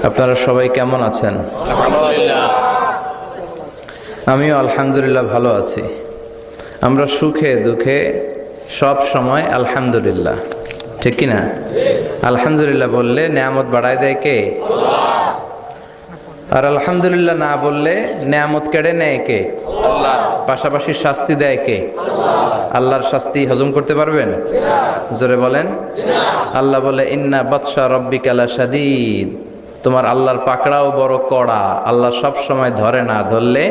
আপনারা সবাই কেমন আছেন? আমিও আলহামদুলিল্লাহ ভালো আছি। আমরা সুখে দুঃখে সব সময় আলহামদুলিল্লাহ, ঠিক কি না? আলহামদুলিল্লাহ বললে নেয়ামত বাড়ায় দেয় কে? আর আলহামদুলিল্লাহ না বললে নেয়ামত কেড়ে নেয় কে? আল্লাহ। পাশাপাশি শাস্তি দেয় কে? আল্লাহর শাস্তি হজম করতে পারবেন? জোরে বলেন। আল্লাহ বলে ইন্না বাতশা রাব্বিকা লাশাদীদ, তোমার আল্লাহর পাকড়াও বড় কড়া। আল্লাহ সব সময় ধরে না, ধরলে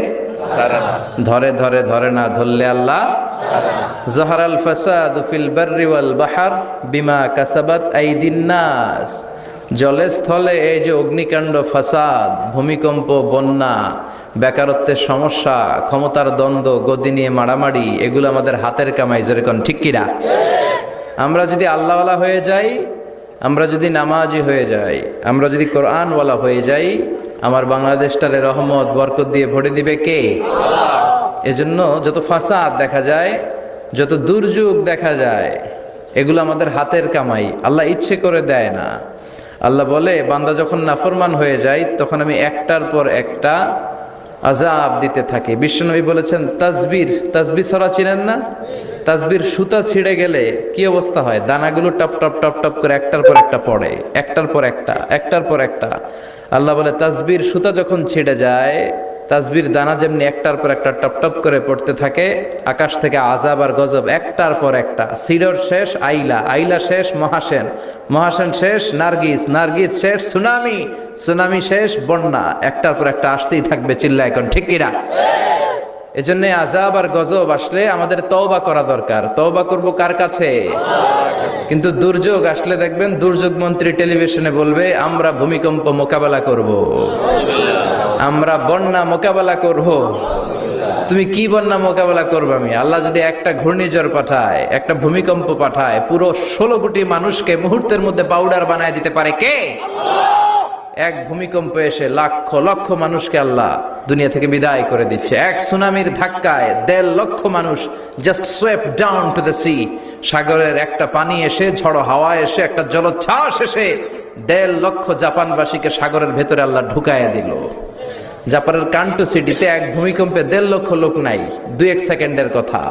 ধরে ধরে ধরে না, ধরলে আল্লাহ। জহারাল ফাসাদু ফিল বাররি ওয়াল বাহর বিমা কাসাবাত আইদিন নাস, জলে স্থলে এই যে অগ্নিকাণ্ড, ফাসাদ, ভূমিকম্প, বন্যা, বেকারত্বের সমস্যা, ক্ষমতার দ্বন্দ্ব, গদি নিয়ে মারামারি, এগুলো আমাদের হাতের কামাই। যেরকম ঠিক কিনা? আমরা যদি আল্লাহওয়ালা হয়ে যাই, আমরা যদি নামাজি হয়ে যাই, আমরা যদি কোরআনওয়ালা হয়ে যাই, আমার বাংলাদেশটারে রহমত বরকত দিয়ে ভরে দিবে কে? এজন্য যত ফাসাদ দেখা যায়, যত দুর্যোগ দেখা যায়, এগুলো আমাদের হাতের কামাই, আল্লাহ ইচ্ছে করে দেয় না। আল্লাহ বলে বান্দা যখন নাফরমান হয়ে যায় তখন আমি একটার পর একটা আযাব দিতে থাকি। বিশ্বনবী বলেছেন তাসবির ছড়া চিনেন না? তাসবির সুতা ছিঁড়ে গেলে কি অবস্থা হয়? দানাগুলো টপ টপ টপ টপ করে একটার পর একটা পড়ে, একটার পর একটা, একটার পর একটা। আল্লাহ বলে তাসবির সুতা যখন ছিঁড়ে যায়, তাসবির দানা যেমনি একটার পর একটা টপ টপ করে পড়তে থাকে, আকাশ থেকে আযাব আর গজব একটার পর একটা। সিডর শেষ আইলা, আইলা শেষ মহাসেন, মহাসেন শেষ নার্গিস, নার্গিস শেষ সুনামি, সুনামি শেষ বন্যা, একটার পর একটা আসতেই থাকবে। চিল্লা এখন ঠিক কিনা? এজন্য আযাব আর গজব আসলে আমাদের তওবা করা দরকার। তওবা করব কার কাছে? কিন্তু দুর্যোগ আসলে দেখবেন দুর্যোগ মন্ত্রী টেলিভিশনে বলবে আমরা ভূমিকম্প মোকাবেলা করব, আমরা বন্যা মোকাবেলা করব। তুমি কি বন্যা মোকাবেলা করবে? আমি আল্লাহ যদি একটা ঘূর্ণিঝড় পাঠায়, একটা ভূমিকম্প পাঠায়, পুরো 16 কোটি মানুষকে মুহূর্তের মধ্যে পাউডার বানায় দিতে পারে কে? এক ভূমিকম্প এসে লক্ষ লক্ষ মানুষকে আল্লাহ দুনিয়া থেকে বিদায় করে দিচ্ছে। এক সুনামির ধাক্কায় 1.5 লক্ষ মানুষ just সোয়েপ down to the sea. সাগরের একটা পানি এসে, ঝড়ো হাওয়া এসে, একটা জলোচ্ছ্বাস এসে 1.5 লক্ষ জাপানবাসীকে সাগরের ভেতরে আল্লাহ ঢুকায় দিল। জাপানের কান্টো সিটিতে এক ভূমিকম্পে 1.5 লক্ষ লোক নাই, 2-1 সেকেন্ডের কথা।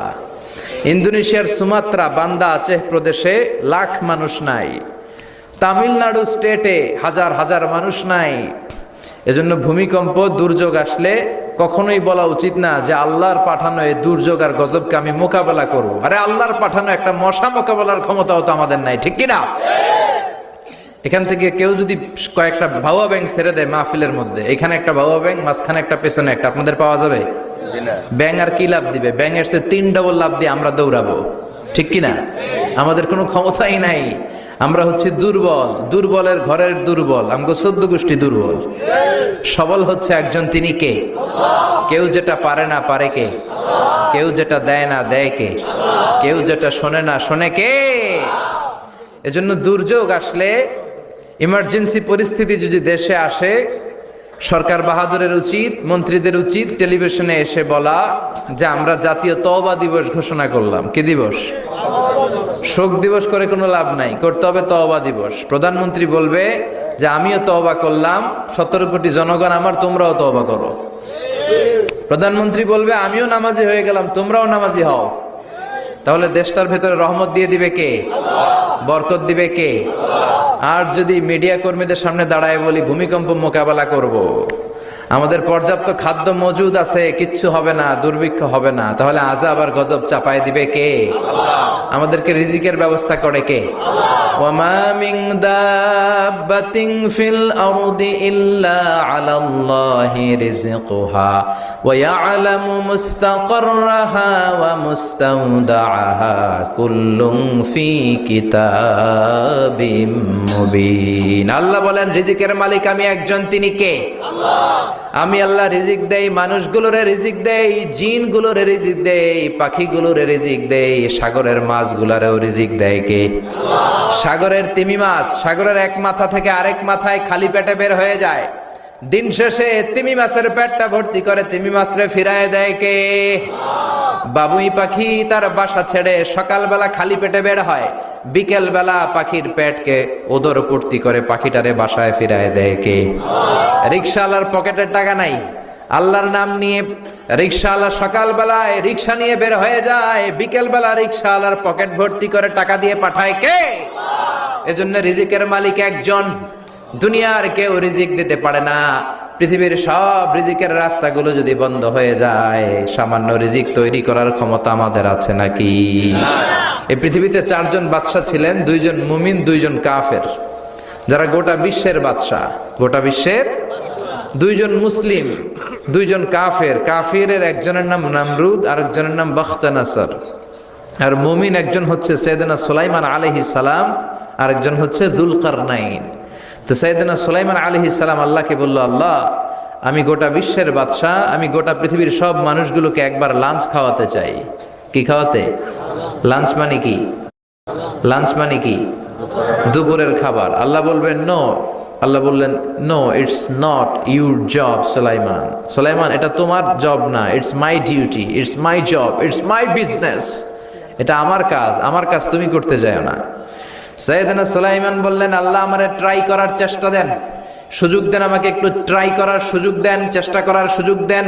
ইন্দোনেশিয়ার সুমাত্রা, বান্দা আচেহ প্রদেশে লাখ মানুষ নাই। তামিলনাড়ু স্টেটে হাজার হাজার মানুষ নাই। এজন্য ভূমিকম্প দুর্যোগ আসলে কখনোই বলা উচিত না যে আল্লাহর পাঠানো এই দুর্যোগ আর গজবকে আমি মোকাবেলা করব। আরে আল্লাহর পাঠানো একটা মশা মোকাবেলার ক্ষমতাও তো আমাদের নাই, ঠিক কিনা? এখান থেকে কেউ যদি কয়েকটা ভাউয়া ব্যাংক ছেড়ে দেয় মাহফিলের মধ্যে, এখানে একটা ভাউয়া ব্যাংক, মাঝখানে একটা, পেছনে একটা, আপনাদের পাওয়া যাবে? ব্যাং আর কি লাভ দিবে? ব্যাঙের সে 3 ডবল লাভ দিয়ে আমরা দৌড়াবো, ঠিক কিনা? আমাদের কোনো ক্ষমতাই নাই। আমরা হচ্ছে দুর্বল, দুর্বলের ঘরের দুর্বল। আমগো 14 গোষ্ঠী দুর্বল। সবল হচ্ছে একজন, তিনি কে? কেউ যেটা পারে না পারে কে? কেউ যেটা দেয় না দেয় কে? কেউ যেটা শোনে না শোনে কে? এজন্য দুর্যোগ আসলে, ইমার্জেন্সি পরিস্থিতি যদি দেশে আসে, সরকার বাহাদুরের উচিত, মন্ত্রীদের উচিত টেলিভিশনে এসে বলা যে আমরা জাতীয় তওবা দিবস ঘোষণা করলাম। কি দিবস? শোক দিবস করে কোনো লাভ নাই, করতে হবে তওবা দিবস। প্রধানমন্ত্রী বলবে যে আমিও তওবা করলাম, 17 কোটি জনগণ আমার, তোমরাও তওবা করো। প্রধানমন্ত্রী বলবে আমিও নামাজি হয়ে গেলাম, তোমরাও নামাজি হও। তাহলে দেশটার ভেতরে রহমত দিয়ে দিবে কে? বরকত দিবে কে? আর যদি মিডিয়া কর্মীদের সামনে দাঁড়ায় বলি ভূমিকম্প মোকাবেলা করব, আমাদের পর্যাপ্ত খাদ্য মজুদ আছে, কিচ্ছু হবে না, দুর্ভিক্ষ হবে না, তাহলে আযাব আর গজব চাপায় দিবে কে? আমাদেরকে রিজিকের ব্যবস্থা করে কে? ওয়ামা মিন দাব্বাতিন ফিল আরদি ইল্লা আলাল্লাহি রিজকুহা ওয়া ইয়ালামু মুস্তাকাররাহা ওয়া মুস্তাওদাআহা কুল্লুন ফি কিতাবিম মুবিন। আল্লাহ বলেন রিজিকের মালিক আমি একজন, তিনি কে? আল্লাহ। আমি আল্লাহ রিজিক দেই, মানুষগুলোরে রিজিক দেই, জিনগুলোরে রিজিক দেই, পাখিগুলোরে রিজিক দেই, সাগরের মাছগুলোরেও রিজিক দেয় কে? সাগরের তিমি মাছ সাগরের এক মাথা থেকে আরেক মাথায় খালি পেটে বের হয়ে যায়, দিন শেষে তিমি মাছের পেটটা ভর্তি করে তিমি মাছরে ফিরায় দেয় কে? বাবুই পাখি তার বাসা ছেড়ে সকালবেলা খালি পেটে বের হয়, বিকেল বেলা পাখির পেটকে উদরপূর্তি করে পাখিটারে বাসায় ফিরায় দেয় কে? রিকশাওয়ালার পকেটের টাকা নাই, আল্লাহর নাম নিয়ে রিকশাওয়ালা সকালবেলায় রিকশা নিয়ে বের হয়ে যায়, বিকেল বেলা রিকশাওয়ালার পকেট ভর্তি করে টাকা দিয়ে পাঠায় কে? এজন্য রিজিকের মালিক একজন, দুনিয়ার কেউ রিজিক দিতে পারে না। পৃথিবীর সব রিজিকের রাস্তাগুলো যদি বন্ধ হয়ে যায়, সামান্য রিজিক তৈরি করার ক্ষমতা আমাদের আছে নাকি? এই পৃথিবীতে 4 জন বাদশা ছিলেন, 2 জন মুমিন, 2 জন কাফের, যারা গোটা বিশ্বের বাদশা। গোটা বিশ্বের 2 জন মুসলিম, 2 জন কাফের। কাফিরের একজনের নাম নামরুদ, আরেকজনের নাম বখতানাসর। আর মুমিন একজন হচ্ছে সাইয়েদনা সুলাইমান আলাইহিস সালাম, আরেকজন হচ্ছে যুলকারনাইন। তো সাইয়েদনা সুলাইমান আলাইহিস সালাম আল্লাহকে বলল, আল্লাহ আমি গোটা বিশ্বের বাদশা, আমি গোটা পৃথিবীর সব মানুষগুলোকে একবার লাঞ্চ খাওয়াতে চাই। কি খাওয়াতে? লাঞ্চ মানে কি? লাঞ্চ মানে কি? দুপুরের খাবার। আল্লাহ বলবেন নো, আল্লাহ বললেন no, it's not your job Sulaiman. Sulaiman এটা তোমার জব না, it's my duty, it's my job, it's my business. এটা আমার কাজ, আমার কাজ তুমি করতে যাও না। সাইয়েদনা সুলাইমান বললেন, আল্লাহ আমারে ট্রাই করার চেষ্টা দেন, সুযোগ দেন, আমাকে একটু ট্রাই করার সুযোগ দেন, চেষ্টা করার সুযোগ দেন।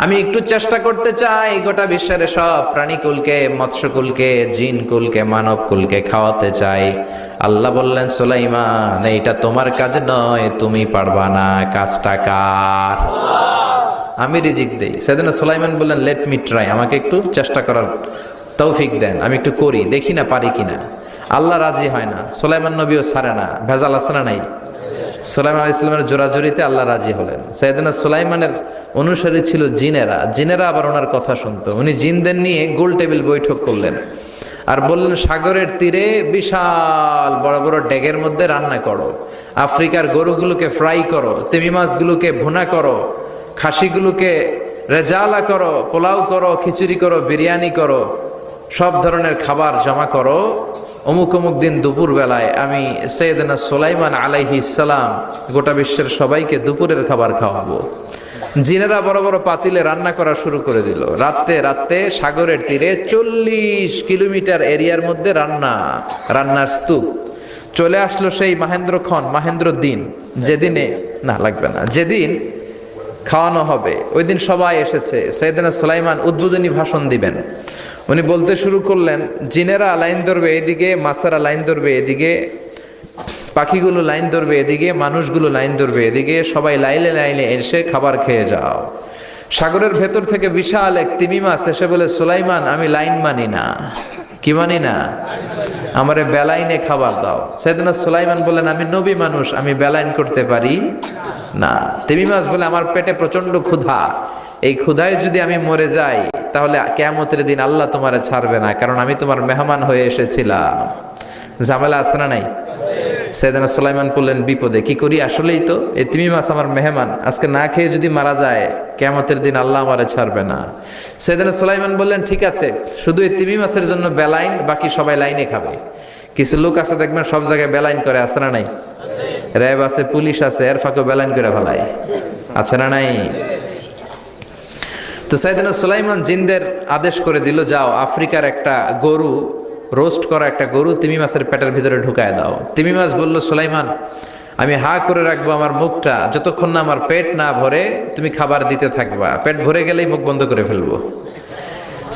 আমি একটু চেষ্টা করতে চাই গোটা বিশ্বের সব প্রাণীকুলকে, মৎস্যকুলকে, জিনকুলকে, মানবকুলকে খাওয়াতে চাই। আল্লাহ বললেন, সুলাইমান এইটা তোমার কাজ নয়, তুমি পারবা না, কাজটা কার? আমি রিজিক দেই। সাইয়েদনা সুলাইমান বললেন, লেট মি ট্রাই, আমাকে একটু চেষ্টা করার তৌফিক দেন, আমি একটু করি, দেখি না পারি কিনা। আল্লাহ রাজি হয় না, সুলাইমান নবীও ছাড়ে না। ভেজাল আছে না নাই? সুলাইমান আলাইহিস সালামের জোরাজুরিতে আল্লাহ রাজি হলেন। সাইয়েদনা সুলাইমানের অনুসারী ছিল জিনেরা, জিনেরা আবার ওনার কথা শুনতো। উনি জিনদের নিয়ে গোল টেবিল বৈঠক করলেন আর বললেন, সাগরের তীরে বিশাল বড় বড় ডেগের মধ্যে রান্না করো, আফ্রিকার গরুগুলোকে ফ্রাই করো, তিমি মাছগুলোকে ভুনা করো, খাসিগুলোকে রেজালা করো, পোলাও করো, খিচুড়ি করো, বিরিয়ানি করো, সব ধরনের খাবার জমা করো। অমুক অমুক দিন দুপুর বেলায় আমি সাইয়েদনা সুলাইমান আলাইহিস সালাম গোটা বিশ্বের সবাইকে দুপুরের খাবার খাওয়াবো। জিনেরা বড় বড় পাতিলে রান্না করা শুরু করে দিল। রাতে রাতে সাগরের তীরে 40 কিলোমিটার এরিয়ার মধ্যে রান্নার স্তূপ। চলে আসলো সেই মাহেন্দ্র দিন, যেদিনে না লাগবে না, যেদিন খাওয়ানো হবে ওই দিন সবাই এসেছে। সাইয়েদনা সুলাইমান উদ্বোধনী ভাষণ দিবেন। উনি বলতে শুরু করলেন, জিনেরা লাইন ধরবে এদিকে, মাছেরা লাইন ধরবে এদিকে, পাখিগুলো লাইন ধরবে এদিকে, মানুষগুলো লাইন ধরবে এদিকে, সবাই লাইনে লাইনে এসে খাবার খেয়ে যাও। সাগরের ভেতর থেকে বিশাল এক তিমি মাছ এসে বলে, সুলাইমান আমি লাইন মানি না। কি মানি না? আমারে বেলাইনে খাবার দাও। সাইয়েদনা সুলাইমান বলেন, আমি নবী মানুষ, আমি বেলাইন করতে পারি না। তিমি মাছ বলে, আমার পেটে প্রচন্ড ক্ষুধা, এই ক্ষুধায় যদি আমি মরে যাই তাহলে কিয়ামতের দিন আল্লাহ তোমারে ছাড়বে না, কারণ আমি তোমার মেহমান হয়ে এসেছিলাম। ঝামেলা আছে না নাই? সাইয়েদনা সুলাইমান বললেন, বিপদে কি করি? আসলেই তো এই তিমি মাছ আমার মেহমান, আজকে না খেয়ে যদি মারা যায় কিয়ামতের দিন আল্লাহ আমারে ছাড়বে না। সাইয়েদনা সুলাইমান বললেন, ঠিক আছে, শুধু এই তিমি মাছের জন্য বেলাইন, বাকি সবাই লাইনে খাবে। কিছু লোক আছে দেখবেন সব জায়গায় বেলাইন করে, আছে না নাই? র্যাব আছে, পুলিশ আছে, এর ফাঁকে বেলাইন করে ফেলায়, আছে না নাই? তো সাইয়েদনা সুলাইমান জিনদের আদেশ করে দিল, যাও আফ্রিকার একটা গরু, রোস্ট করা একটা গরু তিমি মাছের পেটের ভিতরে ঢুকায় দাও। তিমি মাছ বলল, সুলাইমান আমি হা করে রাখবো আমার মুখটা, যতক্ষণ না আমার পেট না ভরে তুমি খাবার দিতে থাকবা, পেট ভরে গেলেই মুখ বন্ধ করে ফেলবো।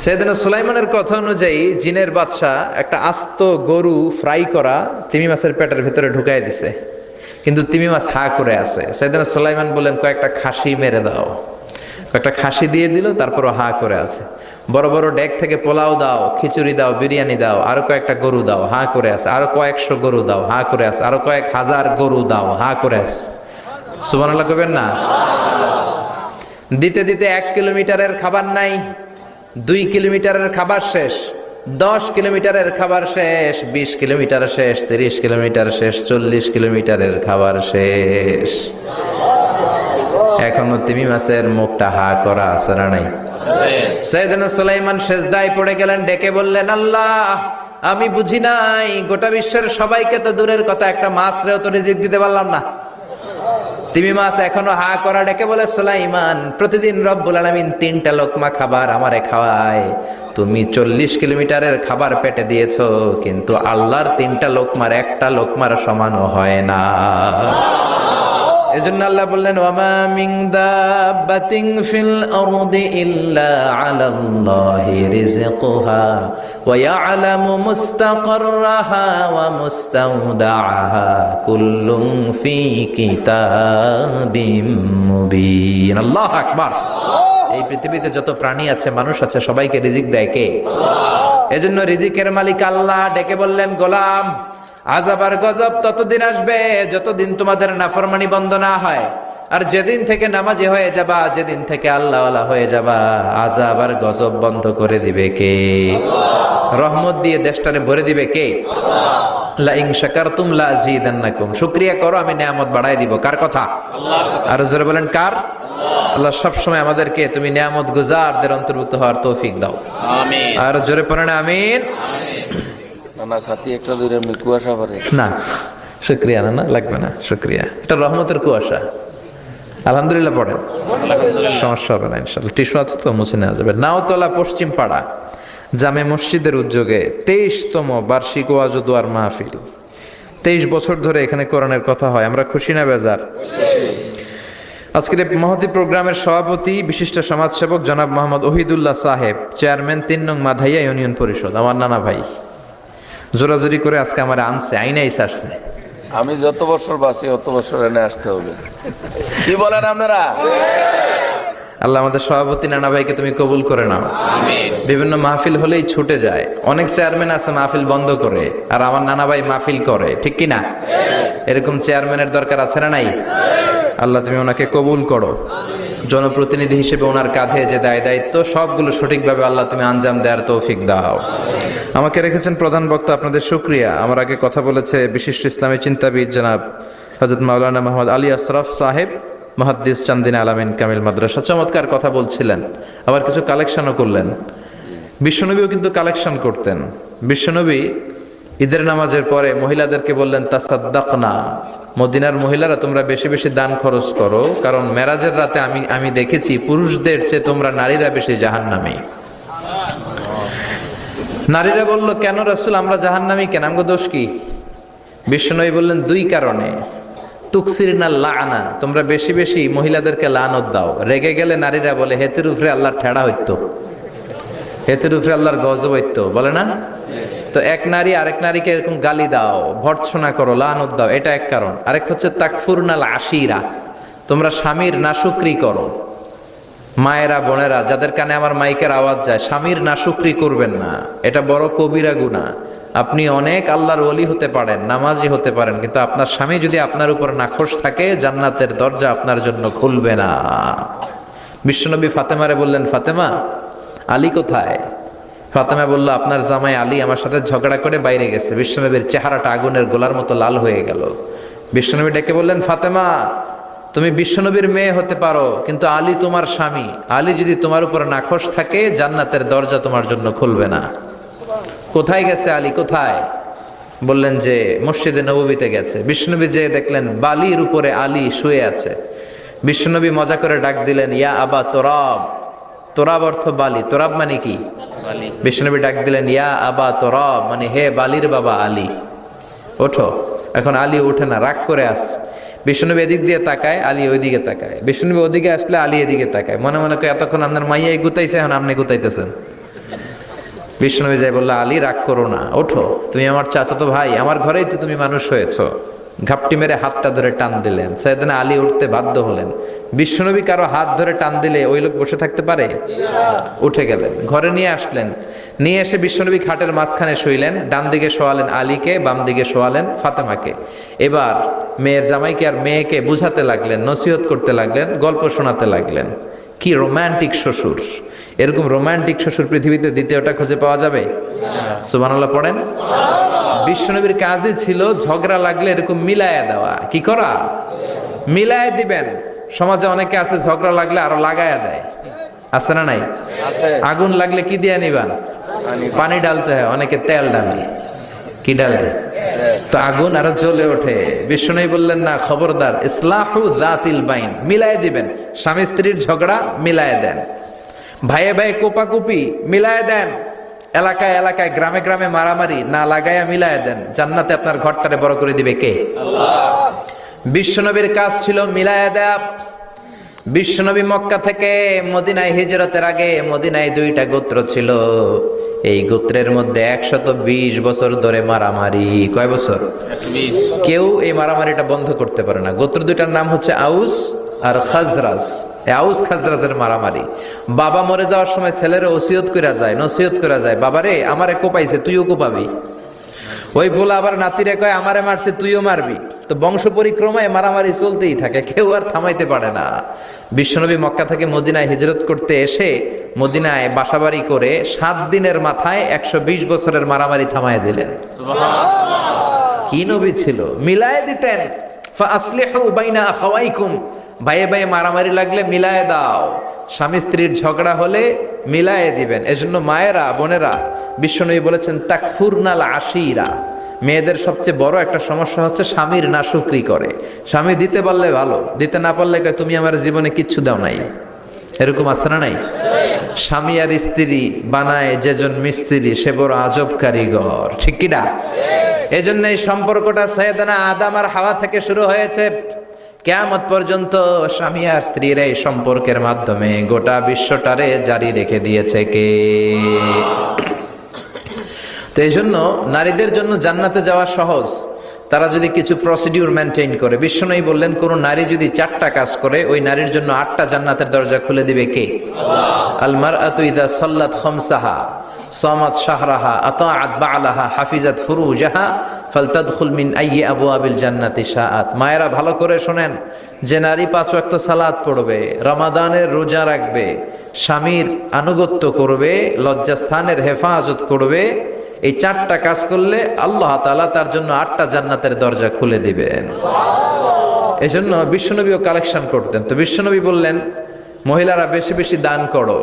সাইয়েদনা সুলাইমানের কথা অনুযায়ী জিনের বাদশা একটা আস্ত গরু ফ্রাই করা তিমি মাছের পেটের ভিতরে ঢুকায় দিছে, কিন্তু তিমি মাছ হা করে আছে। সাইয়েদনা সুলাইমান বললেন, কয়েকটা খাসি মেরে দাও। একটা খাসি দিয়ে দিল, তারপরও হা করে আছে। বড় বড় ডেক থেকে পোলাও দাও, খিচুড়ি দাও, বিরিয়ানি দাও, আরো কয়েকটা গরু দাও, হা করে আছে। আরো কয়েকশো গরু দাও, হা করে আছে। আরো কয়েক হাজার গরু দাও, হা করে আছে। সুবহানাল্লাহ কইবেন না? দিতে দিতে 1 কিলোমিটারের খাবার নাই, 2 কিলোমিটারের খাবার শেষ, 10 কিলোমিটারের খাবার শেষ, 20 কিলোমিটার শেষ, 30 কিলোমিটার শেষ, 40 কিলোমিটারের খাবার শেষ। এখনো তিমি মাছের মুখটা হা করা আছে না নাই? সাইয়েদনা সুলাইমান সেজদায় পড়ে গেলেন, ডেকে বললেন, আল্লাহ আমি বুঝি নাই গোটা বিশ্বের সবাইকে তো দূরের কথা, একটা মাছরেও তো রিজিক দিতে পারলাম না। তিমি মাছ এখনো হা করা ডেকে বলে, সুলাইমান, প্রতিদিন রব্বুল আলামিন 3টা লোকমা খাবার আমারে খাওয়ায়, তুমি 40 কিলোমিটারের খাবার পেটে দিয়েছো, কিন্তু আল্লাহর 3টা লোকমার একটা লোকমার সমানও হয় না। এজন্য আল্লাহ বললেন, ওয়ামা মিন দাব্বাতিন ফিল আরদি ইল্লা আলাল্লাহি রিজকুহা ওয়া ইয়ালামু মুস্তাকাররাহা ওয়া মুস্তাওদাআহা কুল্লুন ফি কিতাবিম মুবিন। আল্লাহু আকবার। এই পৃথিবীতে যত প্রাণী আছে, মানুষ আছে, সবাইকে রিজিক দেয় কে? এজন্য রিজিকের মালিক আল্লাহ ডেকে বললেন, গোলাম, আযাব আর গজব ততদিন আসবে যতদিন তোমাদের নাফরমানি বন্ধ না হয়। আর যেদিন থেকে নামাজি হয়ে যাবা, যেদিন থেকে আল্লাহওয়ালা হয়ে যাবা, আযাব আর গজব বন্ধ করে দিবে কে? রহমত দিয়ে দেশটারে ভরে দিবে কে? লা ইন শাকারতুম লা আযীদান্নাকুম। শুকরিয়া করো, আমি নিয়ামত বাড়ায় দিব। কার কথা? আল্লাহ। আর জোরে বলেন, কার? আল্লাহ সব সময় আমাদেরকে তুমি নিয়ামত গুজারদের অন্তর্ভুক্ত হওয়ার তৌফিক দাও, আমিন। আর জোরে পড়েন আমিন। না সাথী একটা দূরে কুয়াশা পড়ে না, শুকরিয়া না, না লাগবে না শুকরিয়া, এটা রহমতের কুয়াশা। আলহামদুলিল্লাহ পড়েন, সমস্যা হবে না ইনশাআল্লাহ। টিস্যু আছে তো, মুছে নেওয়া যাবে। নাওতলা পশ্চিম পাড়া জামে মসজিদের উদ্যোগে 23তম বার্ষিক ওয়াজ ও দোয়ার মাহফিল। 23 বছর ধরে এখানে কোরআনের কথা হয়। আমরা খুশি না বেজার? আজকের এই মহতী প্রোগ্রামের সভাপতি বিশিষ্ট সমাজসেবক জনাব মোহাম্মদ ওহিদুল্লাহ সাহেব, চেয়ারম্যান 3 নং মাধাইয়া ইউনিয়ন পরিষদ, আমার নানা ভাই। জোরাজোরি করে আজকে আমার আনছে, আইনাই সারছে। আমি যত বছর বাঁচি অত বছর এনে আসতে হবে। কি বলেন আপনারা? আল্লাহ আমাদের সভাপতি নানা ভাইকে তুমি কবুল করে নাও, আমিন। বিভিন্ন মাহফিল হলেই ছুটে যায়। অনেক চেয়ারম্যান আছে মাহফিল বন্ধ করে, আর আমার নানা ভাই মাহফিল করে, ঠিক কি না? এরকম চেয়ারম্যানের দরকার আছে না নাই? আল্লাহ তুমি ওনাকে কবুল করো। জনপ্রতিনিধি হিসেবে ওনার কাঁধে যে দায়িত্ব, সবগুলো সঠিকভাবে আল্লাহ তুমি আঞ্জাম দেওয়ার তৌফিক দাও। আমাকে রেখেছেন প্রধান বক্তা, আপনাদের শুকরিয়া। আমার আগে কথা বলেছে বিশিষ্ট ইসলামী চিন্তাবিদ জনাব হযরত মাওলানা মোহাম্মদ আলী আশরাফ সাহেব, মুহাদ্দিস চান্দিনা আলামিন কামিল মাদ্রাসা। চমৎকার কথা বলছিলেন, আবার কিছু কালেকশনও করলেন। বিশ্বনবীও কিন্তু কালেকশন করতেন। বিশ্বনবী ঈদের নামাজের পরে মহিলাদেরকে বললেন, তাসাদ্দাকনা, মদিনার মহিলারা তোমরা বেশি বেশি দান খরচ করো, কারণ মেরাজের রাতে আমি দেখেছি পুরুষদের চেয়ে তোমরা নারীরা বেশি জাহান্নামী। নারীরা বলল, কেন রাসূল, আমরা জাহান্নামী কেন, আমগো দোষ কি? বিশ্বনবী বললেন, 2 কারণে। তুকসিরনা লাআনা, তোমরা বেশি বেশি মহিলাদেরকে লানত দাও। রেগে গেলে নারীরা বলে, হেতের উপরে আল্লাহর ঠেড়া হইতো, হেতের উপরে আল্লাহর গজব হইতো, বলে না? তো এক নারী আরেক নারীকে এরকম গালি দাও, ভর্ৎসনা করো, লানত দাও, এটা এক কারণ। আরেক হচ্ছে তাকফুরনাল আশিরা, তোমরা স্বামীর নাশুকরি করো। মায়েরা, বোনেরা, যাদের কানে আমার মাইকের আওয়াজ যায়, স্বামীর নাশুকরি করবেন না, এটা বড় কবিরা গুনাহ। আপনি অনেক আল্লাহর ওলি হতে পারেন, নামাজি হতে পারেন, কিন্তু আপনার স্বামী যদি আপনার উপর নাখোশ থাকে, জান্নাতের দরজা আপনার জন্য খুলবে না। বিশ্বনবী ফাতেমারে বললেন, ফাতেমা, আলী কোথায়? ফাতেমা বলল, আপনার জামাই আলী আমার সাথে ঝগড়া করে বাইরে গেছে। বিশ্বনবীর চেহারাটা আগুনের গোলার মতো লাল হয়ে গেল। বিশ্বনবী ডেকে বললেন, ফাতেমা, তুমি বিশ্বনবীর মেয়ে হতে পারো, কিন্তু আলী তোমার স্বামী। আলী যদি তোমার উপর নাখোশ থাকে, জান্নাতের দরজা তোমার জন্য খুলবে না। কোথায় গেছে আলী, কোথায়? বললেন যে মসজিদে নববীতে গেছে। বিশ্বনবী যে দেখলেন বালির উপরে আলী শুয়ে আছে। বিশ্বনবী মজা করে ডাক দিলেন, ইয়া আবা তোরাব। তোরাব অর্থ বালি, তোরাব মানে কি? বিশ্বনবী ডাক দিলেন, ইয়া আবা তোরাব, মানে হে বালির বাবা আলী, ওঠো। এখন আলী ওঠে না, রাগ করে আসছে। বিশ্বনবী এদিক দিয়ে তাকায়, আলী ওইদিকে তাকায়। বিশ্বনবী ওদিকে আসলে আলী এদিকে তাকায়। মনে মনে করে, এতক্ষণ আপনার মাইয়াই গুতাইছে, এখন আপনি গুতাইতেছেন। বিশ্বনবী যাই বললো, আলী রাগ করো না, ওঠো, তুমি আমার চাচাতো ভাই, আমার ঘরেই তো তুমি মানুষ হয়েছো। ঘাপটি মেরে হাতটা ধরে টান দিলেন। সাইয়েদনা আলী উঠতে বাধ্য হলেন। বিশ্বনবী কারো হাত ধরে টান দিলে ওই লোক বসে থাকতে পারে? উঠে গেলেন, ঘরে নিয়ে আসলেন। নিয়ে এসে বিশ্বনবী খাটের মাঝখানে শুইলেন। ডান দিকে শোয়ালেন আলীকে, বাম দিকে শোয়ালেন ফাতেমাকে। এবার মেয়ের জামাইকে আর মেয়েকে বুঝাতে লাগলেন, নসিহত করতে লাগলেন, গল্প শোনাতে লাগলেন। কি রোমান্টিক শ্বশুর! এরকম রোমান্টিক শ্বশুর পৃথিবীতে দ্বিতীয়টা খুঁজে পাওয়া যাবে? সুবহানাল্লাহ পড়েন। বিশ্বনবীর কাজই ছিল ঝগড়া লাগলে এরকম মিলায়া দেওয়া। কি করা? মিলায়া দিবেন। সমাজে অনেকে আছে ঝগড়া লাগলে আরো লাগায়া দেয়, আছে না নাই? আগুন লাগলে কি দিয়ে নিবান? পানি ডালতে হয়, অনেকে তেল ডালে। কি ডালে? তো আগুন আরো জ্বলে ওঠে। বিষ্ণু বললেন না, খবরদার, ইসলাহু যাতিল বাইন, মিলায় দিবেন। স্বামী স্ত্রীর ঝগড়া মিলায় দেন, ভাইয়ে ভাইয়ে কোপাকুপি মিলায় দেন, এলাকায় এলাকায় গ্রামে গ্রামে মারামারি না লাগাইয়া মিলায় দেন। জান্নাতে আপনার ঘরটারে বড় করে দিবে কে? আল্লাহ। বিশ্বনবীর কাজ ছিল মিলায় দেয়া। বিশ্বনবী মক্কা থেকে মদিনায় হিজরতের আগে মদিনায় 2টা গোত্র ছিল। এই গোত্রের মধ্যে 120 বছর ধরে মারামারি। কয় বছর? 120। কেউ এই মারামারিটা বন্ধ করতে পারে না। গোত্র 2টার নাম হচ্ছে আউস আর খাজরাজ। আউস খাজরাজের মারামারি। বাবা মরে যাওয়ার সময় ছেলেরা ওসিয়ত করা যায়, নসিহত করা যায়, বাবারে আমারে কোপাইছে তুইও কোপাবি। ওই বলে আবার নাতিরে কয় আমারে মারছে তুইও মারবি। তো বংশ পরিক্রমায় মারামারি চলতেই থাকে, কেউ আর থামাইতে পারে না। বিশ্বনবী মক্কা থেকে মদিনায় হিজরত করতে এসে মদিনায় বাসাবাড়ি করে 7 দিনের মাথায় 120 বছরের মারামারি থামায় দিলেন। সুবহানাল্লাহ। কি নবী ছিল, মিলায় দিতেন। ফাসলিহু বাইনা আখাওয়াইকুম, ভাইয়ে ভাইয়ে মারামারি লাগলে মিলায় দাও। স্বামী স্ত্রীর ঝগড়া হলে মিলায়ে দিবেন। এজন্য মায়েরা, বোনেরা, বিশ্বনবী বলেছেন তাকফুরনাল আশিরা, মেয়েদের সবচেয়ে বড় একটা সমস্যা হচ্ছে স্বামীর নাশুকরি করে। স্বামী দিতে পারলে ভালো, দিতে না পারলে কয় তুমি আমার জীবনে কিচ্ছু দাও নাই। এরকম আছে না নাই? স্বামী আর স্ত্রী বানায় যেজন মিস্ত্রি সে বড় আজব কারিগর, ঠিক কিনা? এজন্য এই সম্পর্কটা সাইয়েদানা আদম আর হাওয়া থেকে শুরু হয়েছে। কিয়ামত পর্যন্ত স্বামী আর স্ত্রীর এই সম্পর্কের মাধ্যমে গোটা বিশ্বটারে জারি রেখে দিয়েছে কে? তো এই জন্য নারীদের জন্য জান্নাতে যাওয়া সহজ, তারা যদি কিছু প্রসিডিউর মেনটেন করে। বিশ্বনবী বললেন কোন নারী যদি 4টা কাজ করে ওই নারীর জন্য 8টা জান্নাতের দরজা খুলে দিবে কে? আল্লাহ। আল মারআতু ইযা সাল্লাত খামসাহা সামাত শাহরাহা আতাআত বা'লাহা হাফিজাত ফুরুজাহা ফালতাদখুল মিন আইয়ি আবওয়াবিল জান্নাতি শাআত। মায়েরা ভালো করে শোনেন, যে নারী 5 ওয়াক্ত সালাত পড়বে, রমাদানের রোজা রাখবে, স্বামীর আনুগত্য করবে, লজ্জাস্থানের হেফাজত করবে, এই 4টা কাজ করলে আল্লাহ তাআলা তার জন্য 8টা জান্নাতের দরজা খুলে দিবেন। এজন্য বিশ্বনবীও কালেকশন করতেন। তো বিশ্বনবী বললেন মহিলারা বেশি বেশি দান করো।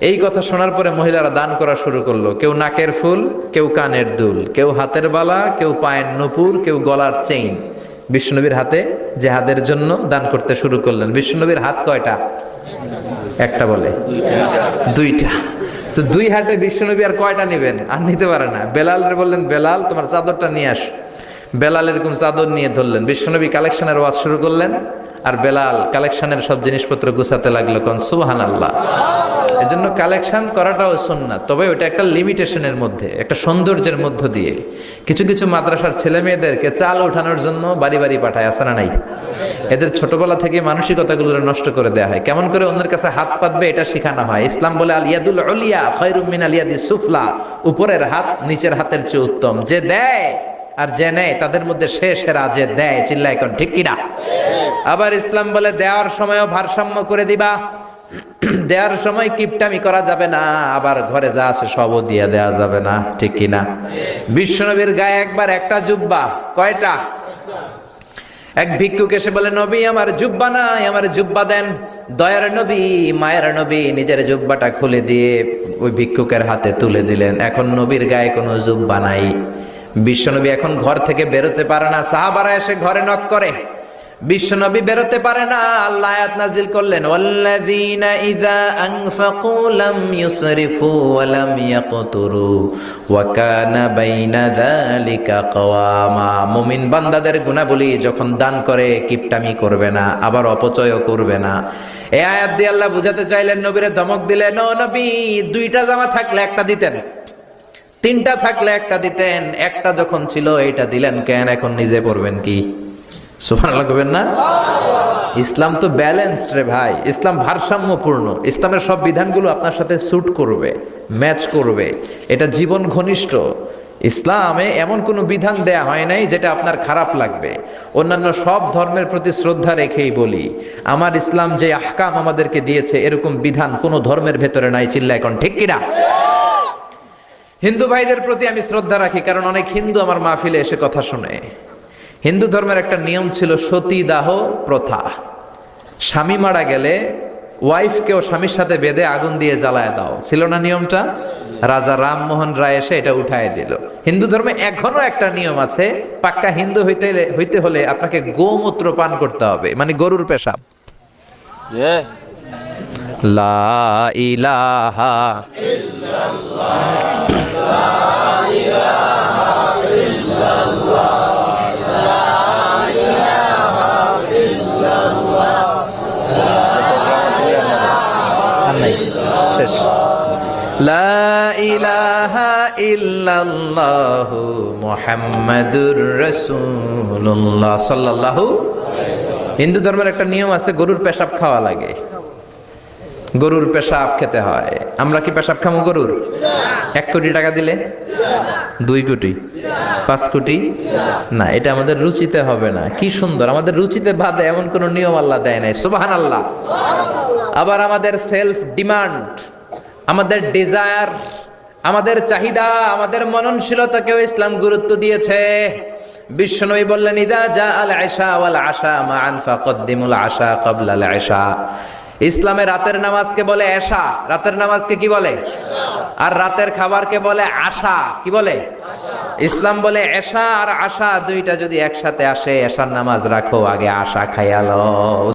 এই কথা শোনার পরে মহিলারা দান করা শুরু করলো। কেউ নাকের ফুল, কেউ কানের দুল, কেউ হাতের বালা, কেউ পায়ের নুপুর, কেউ গলার চেইন বিশ্বনবীর হাতে জেহাদের জন্য দান করতে শুরু করলেন। বিশ্বনবীর হাত কয়টা? একটা বলে 2টা। তো 2 হাতে বিশ্বনবী আর কয়টা নেবেন? আর নিতে পারে না। বেলালরে বললেন বেলাল তোমার চাদরটা নিয়ে আস। বেলাল এরকম চাদর নিয়ে ধরলেন। বিশ্বনবী কালেকশনের ওয়াজ শুরু করলেন আর বেলাল কালেকশনের সব জিনিসপত্র গুছাতে লাগলো। কোন সুবহানাল্লাহ। এজন্য কালেকশন করাটাও সুন্নাত, তবে ওটা একটা লিমিটেশনের মধ্যে, একটা সৌন্দর্যের মধ্য দিয়ে। কিছু কিছু মাদ্রাসার ছেলে মেয়েদেরকে চাল ওঠানোর জন্য বাড়ি বাড়ি পাঠায়, আসে না নাই? এদের ছোটবেলা থেকে মানসিকতাগুলো নষ্ট করে দেওয়া হয়। কেমন করে অন্যের কাছে হাত পাতবে এটা শেখানো হয়। ইসলাম বলে আল ইয়াদুল উলিয়া খায়রুম মিনাল ইয়াদিস সুফলা, উপরের হাত নিচের হাতের চেয়ে উত্তম। যে দেয় আর যে নেয় তাদের মধ্যে সেরা যে দেয়। চিল্লায় কোন ঠিক কিনা? আবার ইসলাম বলে দেওয়ার সময়ও ভারসাম্য করে দিবা। দেওয়ার সময় কিপটামি করা যাবে না, আবার ঘরে যা আছে সবও দিয়ে দেওয়া যাবে না, ঠিক কিনা? বিশ্বনবীর গায়ে একবার একটা জুব্বা, কয়টা? এক ভিক্ষুক এসে বলে নবী আমার জুব্বা নাই, আমার জুব্বা দেন। দয়ার নবী, মায়ের নবী নিজের জুব্বাটা খুলে দিয়ে ওই ভিক্ষুকের হাতে তুলে দিলেন। এখন নবীর গায়ে কোনো জুব্বা নাই। বিশ্বনবী এখন ঘর থেকে বেরোতে পারে না। সাহাবারা এসে ঘরে নক করে, বিশ্বনবী বেরোতে পারে না। আল্লাহ আয়াত নাযিল করলেন ওয়াল্লাযীনা ইযা আনফাকু লাম ইউসরিফু ওয়া লাম ইয়াকতুরু ওয়া কানা বাইনা যালিকা কওয়ামা। মুমিন বান্দাদের গুণাবলী যখন দান করে কিপটামি করবে না, আবার অপচয়ও করবে না। এই আয়াত দিয়ে আল্লাহ বুঝাতে চাইলেন, নবীরে ধমক দিলেন, ও নবী 2টা জামা থাকলে একটা দিতেন, 3টা থাকলে একটা দিতেন, একটা যখন ছিল এইটা দিলেন কেন? এখন নিজে পড়বেন কি? সুবহানাল্লাহ কইবেন না? ইসলাম তো ব্যালেন্সড রে ভাই, ইসলাম ভারসাম্যপূর্ণ। ইসলামের সব বিধানগুলো আপনার সাথে স্যুট করবে, ম্যাচ করবে, এটা জীবন ঘনিষ্ঠ। ইসলামে এমন কোনো বিধান দেয়া হয় নাই যেটা আপনার খারাপ লাগবে। অন্যান্য সব ধর্মের প্রতি শ্রদ্ধা রেখেই বলি, আমার ইসলাম যে আহকাম আমাদেরকে দিয়েছে এরকম বিধান কোনো ধর্মের ভেতরে নাই। চিল্লা এখন ঠিক কিনা? হিন্দু ভাইদের প্রতি আমি শ্রদ্ধা রাখি, কারণ অনেক হিন্দু আমার মাহফিলে এসে কথা শুনে। হিন্দু ধর্মের একটা নিয়ম ছিল সতীদাহ প্রথা। স্বামী মারা গেলে ওয়াইফকেও স্বামীর সাথে বেঁধে আগুন দিয়ে জ্বালায় দাও, ছিল না নিয়মটা? রাজা রামমোহন রায় এসে এটা উঠায় দিল। হিন্দু ধর্মে এখনো একটা নিয়ম আছে, পাক্কা হিন্দু হইতে হলে আপনাকে গোমূত্র পান করতে হবে, মানে গরুর পেশাব। লা ইলাহা আর নাই, শেষ। লা ইলাহা ইল্লাল্লাহু মুহাম্মাদুর রাসূলুল্লাহ সাল্লাল্লাহু। হিন্দু ধর্মের একটা নিয়ম আছে, গরুর পেশাব খাওয়া লাগে, গরুর পেশাব খেতে হয়। আমরা কি পেশাব খামো গরুর? 1 কোটি টাকা দিলে? 2 কোটি? 5 কোটি? না, এটা আমাদের রুচিতে হবে না। কি সুন্দর, আমাদের রুচিতে বাদে এমন কোন নিয়ম আল্লাহ দেয় নাই। সুবহানাল্লাহ। আবার আমাদের সেলফ ডিমান্ড, আমাদের ডিজায়ার, আমাদের চাহিদা, আমাদের মননশীলতাকেও ইসলাম গুরুত্ব দিয়েছে। বিশ্বনবী বললেন, ইদা জা আল আশা ওয়াল আশা মান ফাকদ্দিমুল আশা ক্বাবলা আল আশা। ইসলামে রাতের নামাজকে বলে এশা, রাতের নামাজকে কি বলে? আর রাতের খাবারকে বলে আশা, কি বলে? ইসলাম বলে এশা আর আশা দুইটা যদি একসাথে আসে, এশার নামাজ রাখো, আগে আশা খাইয়ালো।